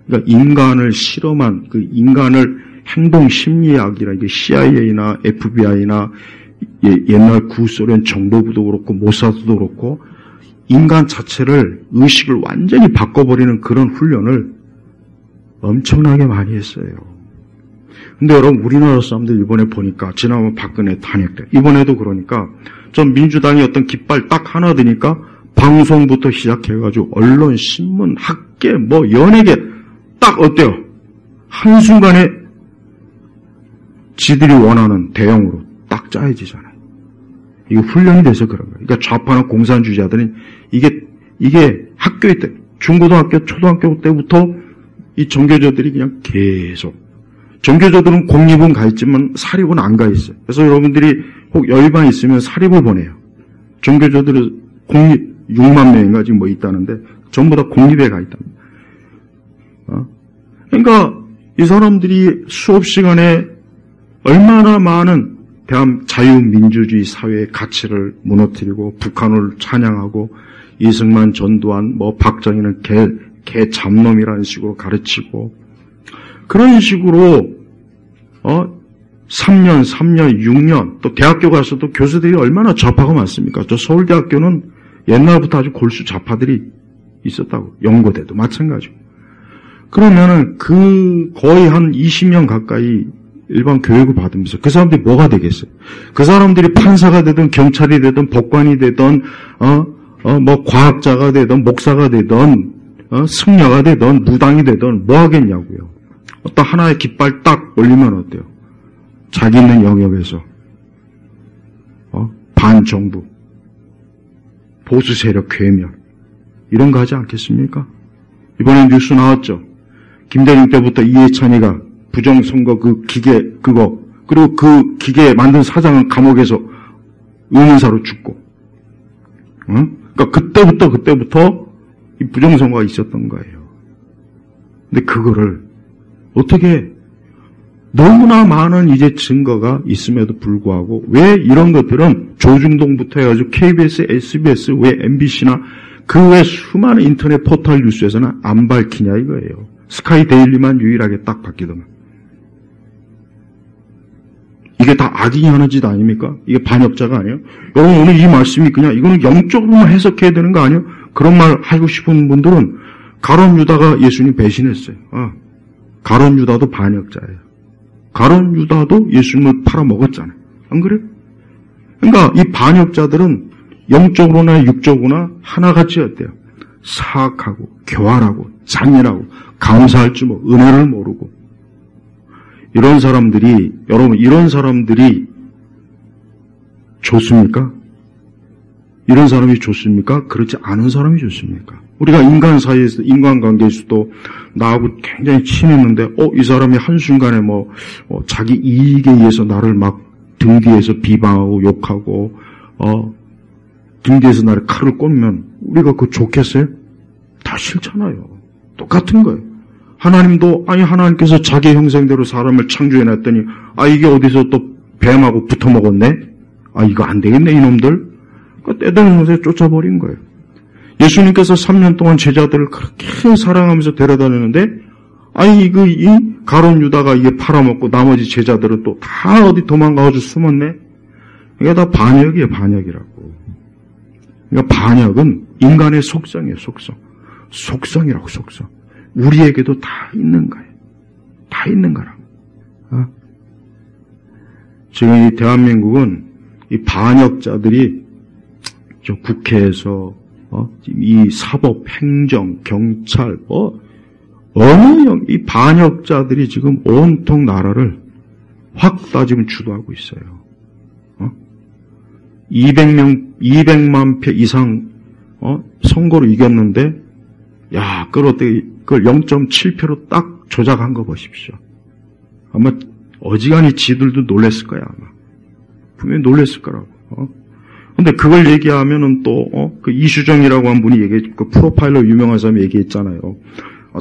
그러니까 인간을 실험한, 그 인간을 행동심리학이라, 이게 CIA나 FBI나 옛날 구소련 정보부도 그렇고 모사드도 그렇고 인간 자체를 의식을 완전히 바꿔버리는 그런 훈련을 엄청나게 많이 했어요. 근데 여러분 우리나라 사람들 이번에 보니까 지난번 박근혜 탄핵 때 이번에도 그러니까 전 민주당이 어떤 깃발 딱 하나 드니까 방송부터 시작해가지고 언론, 신문, 학계, 연예계 딱 어때요? 한순간에 지들이 원하는 대형으로 딱 짜여지잖아요. 이게 훈련이 돼서 그런 거예요. 그러니까 좌파나 공산주의자들은 이게 학교 때, 중고등학교, 초등학교 때부터 이 정교조들이 그냥 계속 정교조들은 공립은 가 있지만 사립은 안 가 있어요. 그래서 여러분들이 혹 여유만 있으면 사립을 보내요. 정교조들은 공립 6만 명인가 지금 있다는데 전부 다 공립에 가 있답니다. 그러니까 이 사람들이 수업 시간에 얼마나 많은 자유민주주의 사회의 가치를 무너뜨리고 북한을 찬양하고 이승만, 전두환, 박정희는 개 잡놈이라는 식으로 가르치고 그런 식으로 3년, 6년 또 대학교 가서도 교수들이 얼마나 좌파가 많습니까? 저 서울대학교는 옛날부터 아주 골수 좌파들이 있었다고. 연고대도 마찬가지고. 그러면은 거의 한 20년 가까이 일반 교육을 받으면서 그 사람들이 뭐가 되겠어요? 그 사람들이 판사가 되든 경찰이 되든 법관이 되든 뭐 과학자가 되든 목사가 되든 승려가 되든 무당이 되든 뭐 하겠냐고요. 어떤 하나의 깃발 딱 올리면 어때요? 자기 있는 영역에서 반정부, 보수 세력 괴멸 이런 거 하지 않겠습니까? 이번에 뉴스 나왔죠. 김대중 때부터 이해찬이가 부정선거 그 기계 그거 그리고 그 기계 만든 사장은 감옥에서 의문사로 죽고 그러니까 그때부터 이 부정선거가 있었던 거예요. 근데 그거를 어떻게 너무나 많은 이제 증거가 있음에도 불구하고 왜 이런 것들은 조중동부터 해가지고 KBS, SBS, 왜 MBC나 그 외 수많은 인터넷 포털 뉴스에서는 안 밝히냐 이거예요. 스카이 데일리만 유일하게 딱 밝히더만. 이게 다 악인이 하는 짓 아닙니까? 이게 반역자가 아니에요? 여러분 오늘 이 말씀이 그냥 이거는 영적으로만 해석해야 되는 거 아니에요? 그런 말 하고 싶은 분들은 가룟 유다가 예수님 배신했어요. 가룟 유다도 반역자예요. 가룟 유다도 예수님을 팔아먹었잖아요. 안 그래요? 그러니까 이 반역자들은 영적으로나 육적으로나 하나같이 어때요? 사악하고 교활하고 잔인하고 감사할 줄 모르고 은혜를 모르고 이런 사람들이 여러분 이런 사람들이 좋습니까? 이런 사람이 좋습니까? 그렇지 않은 사람이 좋습니까? 우리가 인간 사이에서 인간관계에서도 나하고 굉장히 친했는데 이 사람이 한순간에 자기 이익에 의해서 나를 막 등 뒤에서 비방하고 욕하고 등 뒤에서 나를 칼을 꽂으면 우리가 그거 좋겠어요? 다 싫잖아요. 똑같은 거예요. 하나님도 하나님께서 자기 형상대로 사람을 창조해놨더니 이게 어디서 또 뱀하고 붙어먹었네? 이거 안 되겠네 이놈들? 그러니까 때되는 곳에 쫓아버린 거예요. 예수님께서 3년 동안 제자들을 그렇게 사랑하면서 데려다녔는데 이 가룟 유다가 이게 팔아먹고 나머지 제자들은 또 다 어디 도망가가지고 숨었네? 이게 다 반역이에요, 반역이라고. 그러니까 반역은 인간의 속성이에요, 속성. 속성이라고, 속성. 우리에게도 다 있는 거예요. 다 있는 거라고. 지금 이 대한민국은 이 반역자들이 저 국회에서 이 사법, 행정, 경찰, 이 반역자들이 지금 온통 나라를 확 다 지금 주도하고 있어요. 200만 표 이상, 선거로 이겼는데, 그걸 어떻게, 그걸 0.7표로 딱 조작한 거 보십시오. 아마 어지간히 지들도 놀랬을 거야, 아마. 분명히 놀랬을 거라고. 근데 그걸 얘기하면은 또, 그 이수정이라고 한 분이 그 프로파일러 유명한 사람이 얘기했잖아요.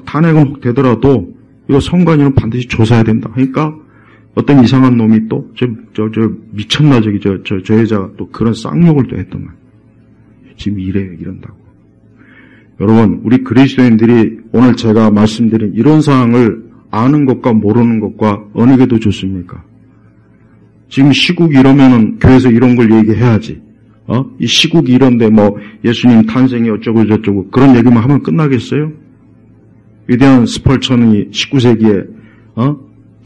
탄핵은 되더라도, 이거 선관위는 반드시 조사해야 된다. 그러니까, 어떤 이상한 놈이 또, 미쳤나, 저 여자가 또 그런 쌍욕을 또 했더만. 지금 이런다고. 여러분, 우리 그리스도인들이 오늘 제가 말씀드린 이런 상황을 아는 것과 모르는 것과 어느 게 더 좋습니까? 지금 시국이 이러면은 교회에서 이런 걸 얘기해야지. 이 시국이 이런데 예수님 탄생이 어쩌고 저쩌고 그런 얘기만 하면 끝나겠어요? 위대한 스펄천이 19세기에,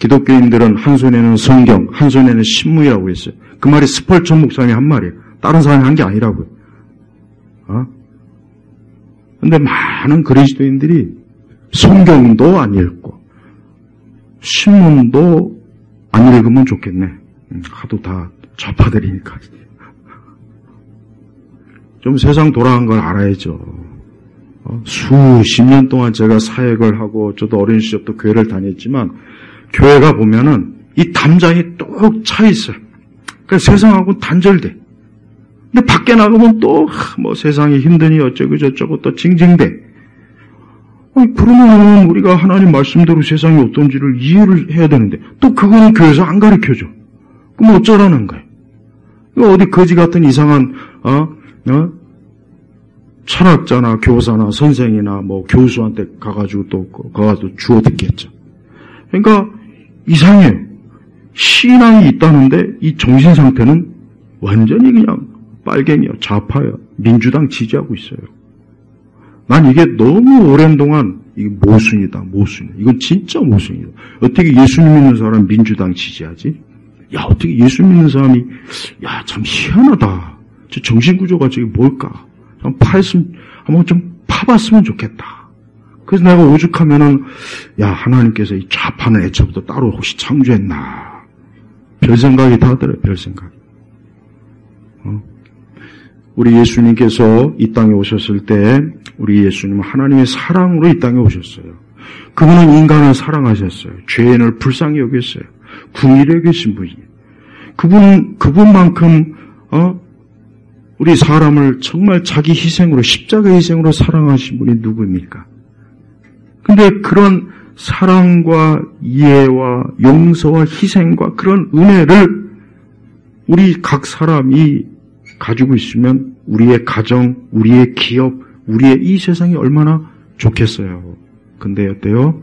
기독교인들은 한 손에는 성경, 한 손에는 신문이라고 했어요. 그 말이 스펄천 목사님이 한 말이에요. 다른 사람이 한 게 아니라고요. 근데 많은 그리스도인들이 성경도 안 읽고, 신문도 안 읽으면 좋겠네. 하도 다 좌파들이니까. 좀 세상 돌아간 걸 알아야죠. 수십 년 동안 제가 사역을 하고, 저도 어린 시절부터 교회를 다녔지만, 교회가 보면은 이 담장이 뚝 차 있어요. 그러니까 세상하고 단절돼. 근데 밖에 나가면 또, 세상이 힘드니 어쩌고 저쩌고 또 징징대. 그러면 우리가 하나님 말씀대로 세상이 어떤지를 이해를 해야 되는데, 또 그거는 교회에서 안 가르쳐줘. 그럼 어쩌라는 거예요? 어디 거지 같은 이상한, 철학자나 교사나 선생이나 교수한테 가가지고 또, 가가지고 주워 듣겠죠. 그러니까 이상해요. 신앙이 있다는데 이 정신 상태는 완전히 그냥 빨갱이요, 좌파요, 민주당 지지하고 있어요. 난 이게 너무 오랜 동안 이게 모순이다, 모순이다. 이건 진짜 모순이다. 어떻게 예수 믿는 사람 민주당 지지하지? 야, 어떻게 예수 믿는 사람이, 야, 참 희한하다. 저 정신구조가 저게 뭘까? 한번 좀 파봤으면 좋겠다. 그래서 내가 오죽하면은, 야, 하나님께서 이 좌파는 애초부터 따로 혹시 창조했나? 별 생각이 다 들어요, 별 생각. 우리 예수님께서 이 땅에 오셨을 때, 우리 예수님은 하나님의 사랑으로 이 땅에 오셨어요. 그분은 인간을 사랑하셨어요. 죄인을 불쌍히 여겼어요. 궁일에 계신 분이에요. 그분만큼, 우리 사람을 정말 자기 희생으로, 십자가 희생으로 사랑하신 분이 누구입니까? 근데 그런 사랑과 이해와 용서와 희생과 그런 은혜를 우리 각 사람이 가지고 있으면 우리의 가정, 우리의 기업, 우리의 이 세상이 얼마나 좋겠어요. 근데 어때요?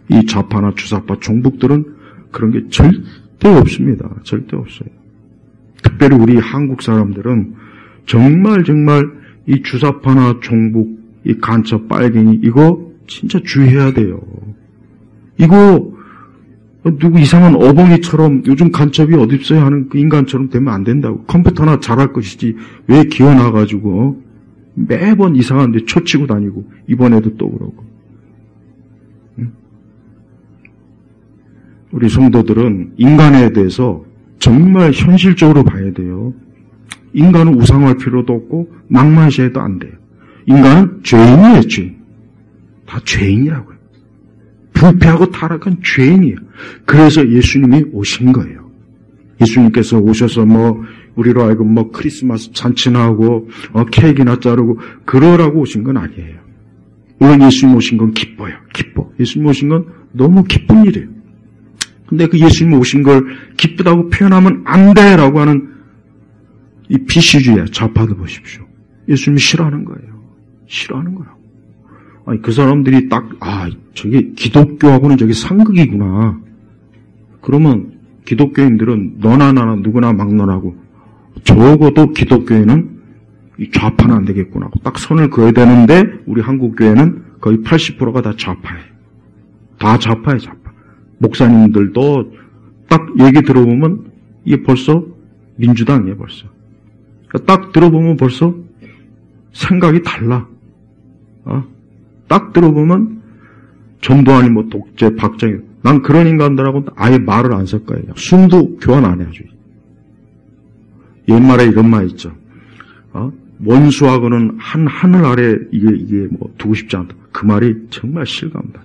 이 좌파나 주사파 종북들은 그런 게 절대 없습니다. 절대 없어요. 특별히 우리 한국 사람들은 정말 이 주사파나 종북, 이 간첩, 빨갱이 이거 진짜 주의해야 돼요. 이거 누구 이상한 어벙이처럼 요즘 간첩이 어디 있어요 하는 그 인간처럼 되면 안 된다고. 컴퓨터나 잘할 것이지 왜 기어나가지고 매번 이상한 데 초치고 다니고 이번에도 또 그러고. 우리 성도들은 인간에 대해서 정말 현실적으로 봐야 돼요. 인간은 우상할 필요도 없고 낭만시해도 안 돼요. 인간은 죄인이에요, 죄인. 다 죄인이라고요. 부패하고 타락한 죄인이에요. 그래서 예수님이 오신 거예요. 예수님께서 오셔서 우리로 하여금 크리스마스 잔치나 하고, 케이크나 자르고, 그러라고 오신 건 아니에요. 물론 예수님 오신 건 기뻐요. 기뻐. 예수님 오신 건 너무 기쁜 일이에요. 근데 그 예수님 오신 걸 기쁘다고 표현하면 안 돼라고 하는 이 비시주의야. 좌파도 보십시오. 예수님이 싫어하는 거예요. 싫어하는 거라고. 아니, 그 사람들이 저게 기독교하고는 저게 상극이구나. 그러면 기독교인들은 너나 나나 누구나 막론하고 적어도 기독교인은 이 좌파는 안 되겠구나 하고 딱 선을 그어야 되는데 우리 한국교회는 거의 80%가 다 좌파예요. 다 좌파예요, 좌파. 목사님들도 딱 얘기 들어보면 이게 벌써 민주당이에요, 벌써. 딱 들어보면 벌써 생각이 달라. 딱 들어보면 전두환이 독재, 박정희. 난 그런 인간들하고는 아예 말을 안 섞어요. 숨도 교환 안 해야죠. 옛말에 이런 말 있죠. 원수하고는 한 하늘 아래 이게 두고 싶지 않다. 그 말이 정말 실감다.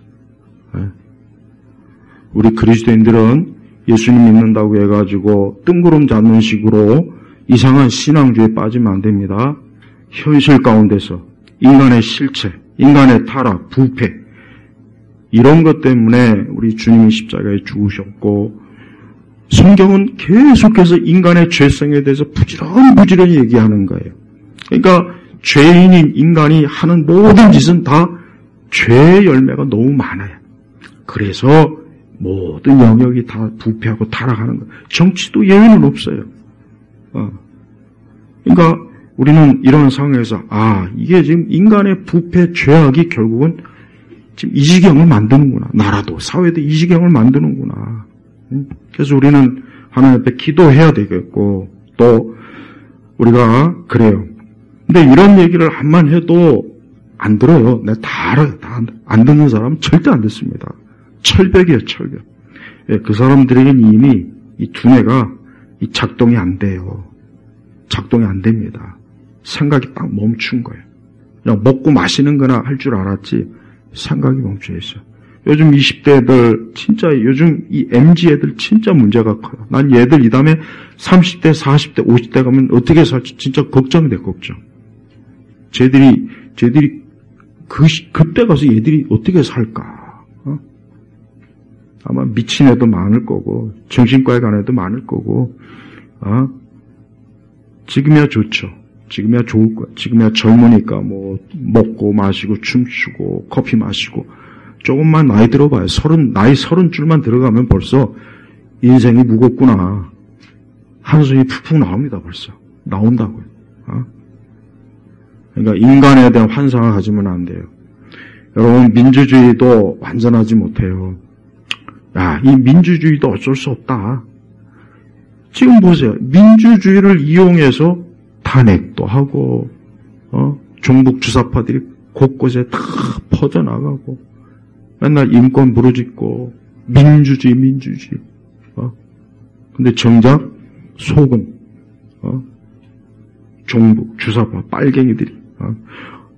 우리 그리스도인들은 예수님 믿는다고 해가지고 뜬구름 잡는 식으로 이상한 신앙주의에 빠지면 안 됩니다. 현실 가운데서 인간의 실체, 인간의 타락, 부패 이런 것 때문에 우리 주님이 십자가에 죽으셨고 성경은 계속해서 인간의 죄성에 대해서 부지런히 얘기하는 거예요. 그러니까 죄인인 인간이 하는 모든 짓은 다 죄의 열매가 너무 많아요. 그래서 모든 영역이 다 부패하고 타락하는 거예요. 정치도 예외는 없어요. 그러니까 우리는 이런 상황에서 이게 지금 인간의 부패, 죄악이 결국은 지금 이 지경을 만드는구나. 나라도 사회도 이 지경을 만드는구나. 그래서 우리는 하나님 앞에 기도해야 되겠고 또 우리가 그래요. 근데 이런 얘기를 한만 해도 안 들어요. 내가 다 알아요. 안 듣는 사람은 절대 안 듣습니다. 철벽이에요, 철벽. 그 사람들에게는 이미 이 두뇌가 작동이 안 돼요. 작동이 안 됩니다. 생각이 딱 멈춘 거예요. 그냥 먹고 마시는 거나 할 줄 알았지 생각이 멈춰 있어요. 요즘 20대 애들 진짜 요즘 이 MZ 애들 진짜 문제가 커요. 난 얘들 이 다음에 30대, 40대, 50대 가면 어떻게 살지 진짜 걱정이 돼, 걱정. 쟤들이 그때 가서 얘들이 어떻게 살까? 아마 미친 애도 많을 거고 정신과에 간 애도 많을 거고 지금이야 좋죠. 지금이야 좋을 거야. 지금이야 젊으니까 먹고 마시고 춤추고 커피 마시고 조금만 나이 들어봐요. 나이 30줄만 들어가면 벌써 인생이 무겁구나. 한숨이 푹푹 나옵니다. 벌써 나온다고요. 그러니까 인간에 대한 환상을 가지면 안 돼요. 여러분, 민주주의도 완전하지 못해요. 야, 이 민주주의도 어쩔 수 없다. 지금 보세요. 민주주의를 이용해서 탄핵도 하고, 종북 주사파들이 곳곳에 다 퍼져나가고, 맨날 인권 부르짖고, 민주주의. 근데 정작 속은, 종북, 주사파, 빨갱이들이.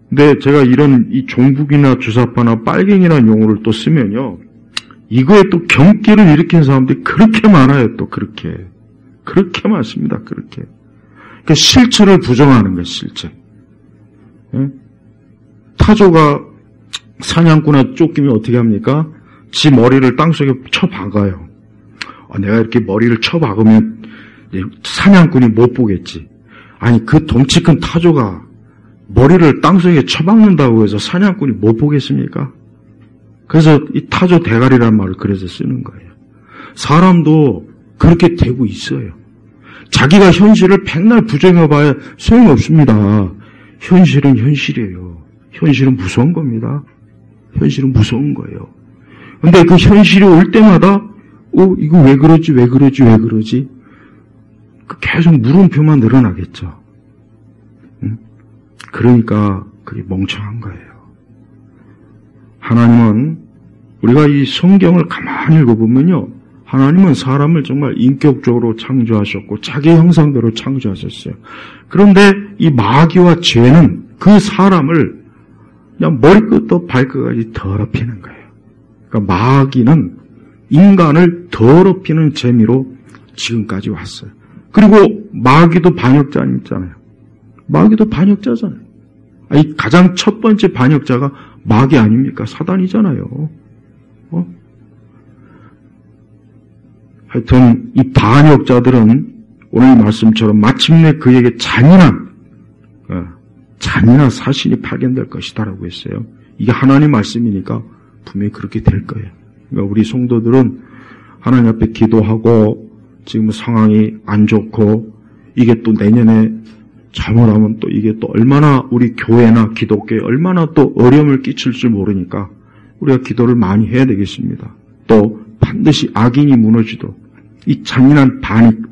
근데 제가 이런 이 종북이나 주사파나 빨갱이라는 용어를 또 쓰면요. 이거에 또 경기를 일으킨 사람들이 그렇게 많아요, 또 그렇게. 그렇게 많습니다, 그렇게. 그러니까 실체를 부정하는 거예요, 실체. 예? 타조가 사냥꾼한테 쫓기면 어떻게 합니까? 지 머리를 땅속에 쳐박아요. 내가 이렇게 머리를 쳐박으면 사냥꾼이 못 보겠지. 아니, 그 덩치 큰 타조가 머리를 땅속에 쳐박는다고 해서 사냥꾼이 못 보겠습니까? 그래서 이 타조 대가리라는 말을 그래서 쓰는 거예요. 사람도 그렇게 되고 있어요. 자기가 현실을 백날 부정해봐야 소용없습니다. 현실은 현실이에요. 현실은 무서운 겁니다. 현실은 무서운 거예요. 근데 그 현실이 올 때마다 이거 왜 그러지? 계속 물음표만 늘어나겠죠. 그러니까 그게 멍청한 거예요. 하나님은 우리가 이 성경을 가만히 읽어보면요. 하나님은 사람을 정말 인격적으로 창조하셨고 자기 형상대로 창조하셨어요. 그런데 이 마귀와 죄는 그 사람을 그냥 머리끝부터 발끝까지 더럽히는 거예요. 그러니까 마귀는 인간을 더럽히는 재미로 지금까지 왔어요. 그리고 마귀도 반역자잖아요. 마귀도 반역자잖아요. 이 가장 첫 번째 반역자가 마귀 아닙니까? 사단이잖아요. 하여튼 이 반역자들은 오늘 말씀처럼 마침내 그에게 잔인한 사신이 발견될 것이다라고 했어요. 이게 하나님 말씀이니까 분명히 그렇게 될 거예요. 그러니까 우리 성도들은 하나님 앞에 기도하고 지금 상황이 안 좋고 이게 또 내년에 잘못하면 또 이게 또 얼마나 우리 교회나 기독교에 얼마나 또 어려움을 끼칠 줄 모르니까 우리가 기도를 많이 해야 되겠습니다. 또 반드시 악인이 무너지도록 이 잔인한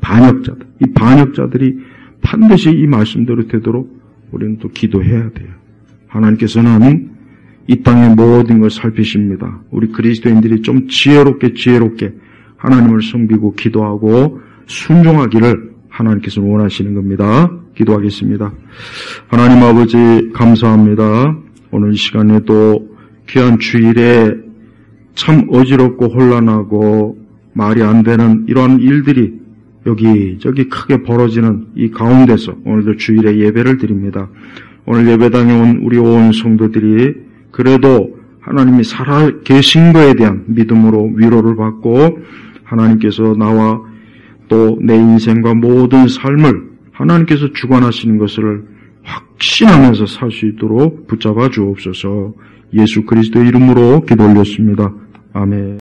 반역자들, 이 반역자들이 반드시 이 말씀대로 되도록 우리는 또 기도해야 돼요. 하나님께서는 이 땅의 모든 걸 살피십니다. 우리 그리스도인들이 좀 지혜롭게 하나님을 섬기고 기도하고 순종하기를 하나님께서 원하시는 겁니다. 기도하겠습니다. 하나님 아버지 감사합니다. 오늘 이 시간에도 귀한 주일에 참 어지럽고 혼란하고 말이 안 되는 이러한 일들이 여기저기 크게 벌어지는 이 가운데서 오늘도 주일에 예배를 드립니다. 오늘 예배당에 온 우리 온 성도들이 그래도 하나님이 살아 계신 것에 대한 믿음으로 위로를 받고 하나님께서 나와 또 내 인생과 모든 삶을 하나님께서 주관하시는 것을 확신하면서 살 수 있도록 붙잡아 주옵소서. 예수 그리스도의 이름으로 기도 올렸습니다. 아멘.